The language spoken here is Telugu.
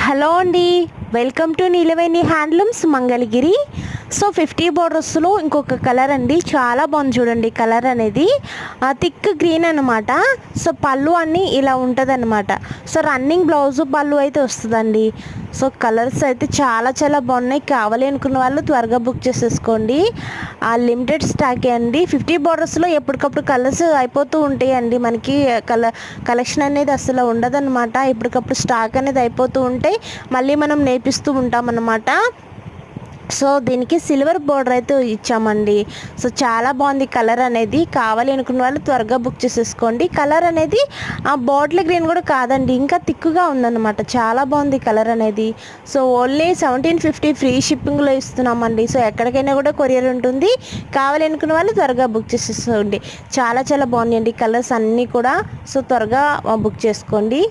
హలో అండి, welcome to Neelaveni handlooms Mangalagiri. So 50 బోర్డర్స్లో ఇంకొక కలర్ అండి, చాలా బాగుంది చూడండి. కలర్ అనేది థిక్ గ్రీన్ అనమాట. సో పళ్ళు అన్నీ ఇలా ఉంటుంది అనమాట. సో రన్నింగ్ బ్లౌజు పళ్ళు అయితే వస్తుందండి. సో కలర్స్ అయితే చాలా చాలా బాగున్నాయి. కావాలి అనుకున్న వాళ్ళు త్వరగా బుక్ చేసేసుకోండి. లిమిటెడ్ స్టాకే అండి. 50 బోర్డర్స్లో ఎప్పటికప్పుడు కలర్స్ అయిపోతూ ఉంటాయండి. మనకి కలెక్షన్ అనేది అసలు ఉండదన్నమాట. ఎప్పటికప్పుడు స్టాక్ అనేది అయిపోతూ ఉంటే మళ్ళీ మనం నేర్పిస్తూ ఉంటాం అన్నమాట. సో దీనికి సిల్వర్ బోర్డర్ అయితే ఇచ్చామండి. సో చాలా బాగుంది కలర్ అనేది. కావాలి అనుకున్న వాళ్ళు త్వరగా బుక్ చేసేసుకోండి. కలర్ అనేది బాటిల్ గ్రీన్ కూడా కాదండి, ఇంకా థిక్గా ఉందన్నమాట. చాలా బాగుంది కలర్ అనేది. సో ఓన్లీ 1750 ఫ్రీ షిప్పింగ్లో ఇస్తున్నామండి. సో ఎక్కడికైనా కూడా కొరియర్ ఉంటుంది. కావాలి అనుకున్న వాళ్ళు త్వరగా బుక్ చేసేసుకోండి. చాలా చాలా బాగున్నాయండి కలర్స్ అన్నీ కూడా. సో త్వరగా బుక్ చేసుకోండి.